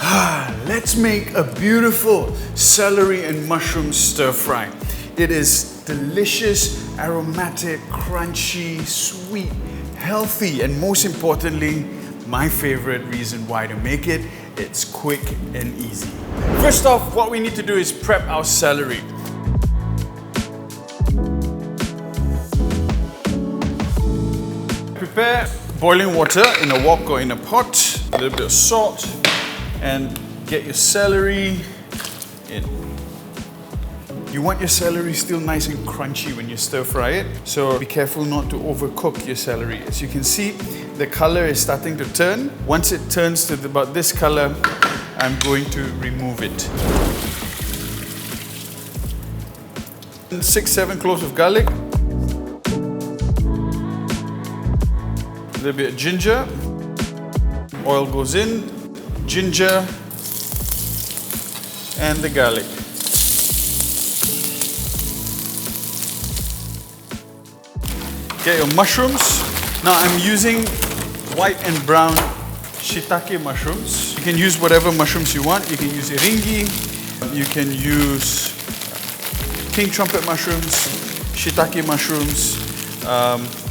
Let's make a beautiful celery and mushroom stir fry. It is delicious, aromatic, crunchy, sweet, healthy, and most importantly, my favorite reason why to make it, it's quick and easy. First off, what we need to do is prep our celery. Prepare boiling water in a wok or in a pot, a little bit of salt, and get your celery in. You want your celery still nice and crunchy when you stir fry it, so be careful not to overcook your celery. As you can see, the color is starting to turn. Once it turns to about this color, I'm going to remove it. 6-7 cloves of garlic, a little bit of ginger, oil goes in, ginger, and the garlic. Get your mushrooms. Now I'm using white and brown shitake mushrooms. You can use whatever mushrooms you want. You can use eringi, you can use king trumpet mushrooms, shitake mushrooms,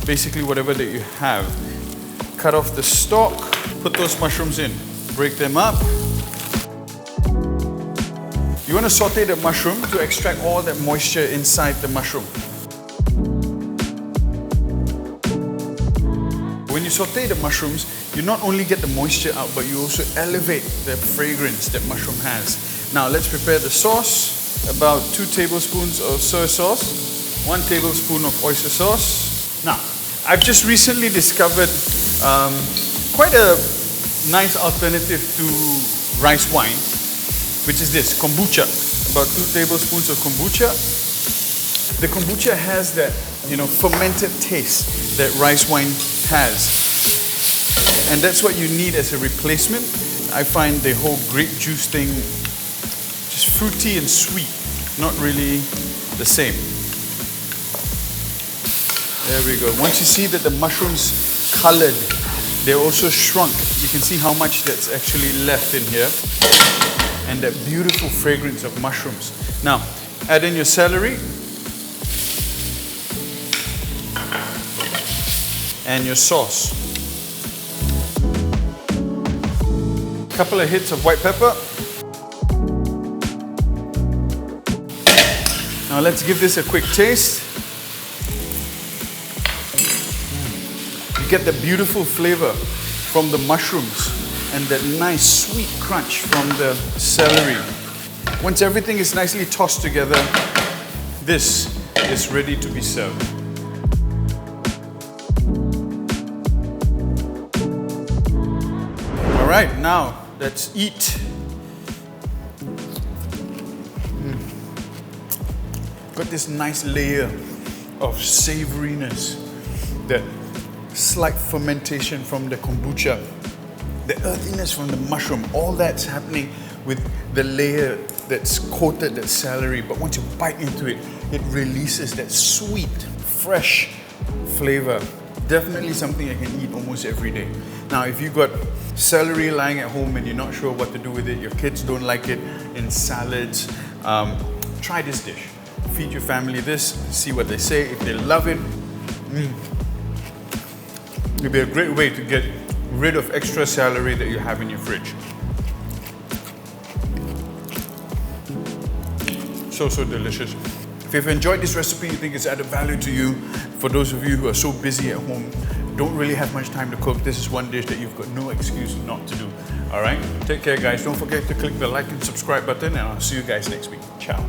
basically whatever that you have. Cut off the stalk, put those mushrooms in, break them up. You want to saute the mushroom to extract all that moisture inside the mushroom. When you saute the mushrooms, you not only get the moisture out, but you also elevate the fragrance that mushroom has. Now let's prepare the sauce. About 2 tablespoons of soy sauce, 1 tablespoon of oyster sauce. Now, I've just recently discovered quite a nice alternative to rice wine, which is this, kombucha. About 2 tablespoons of kombucha. The kombucha has that, fermented taste that rice wine has. And that's what you need as a replacement. I find the whole grape juice thing just fruity and sweet, not really the same. There we go. Once you see that the mushrooms colored, they're also shrunk. You can see how much that's actually left in here. And that beautiful fragrance of mushrooms. Now, add in your celery. And your sauce. Couple of hits of white pepper. Now let's give this a quick taste. You get the beautiful flavor from the mushrooms and that nice sweet crunch from the celery. Once everything is nicely tossed together, this is ready to be served. All right, now let's eat. Got this nice layer of savoriness, that slight fermentation from the kombucha, the earthiness from the mushroom, all that's happening with the layer that's coated that celery. But once you bite into it, it releases that sweet, fresh flavor. Definitely something I can eat almost every day. Now, if you've got celery lying at home and you're not sure what to do with it, your kids don't like it in salads, try this dish. Feed your family this, see what they say. If they love it, it'll be a great way to get rid of extra celery that you have in your fridge. So delicious. If you've enjoyed this recipe, you think it's added value to you, for those of you who are so busy at home, don't really have much time to cook, this is one dish that you've got no excuse not to do. All right? Take care, guys. Don't forget to click the like and subscribe button, and I'll see you guys next week. Ciao.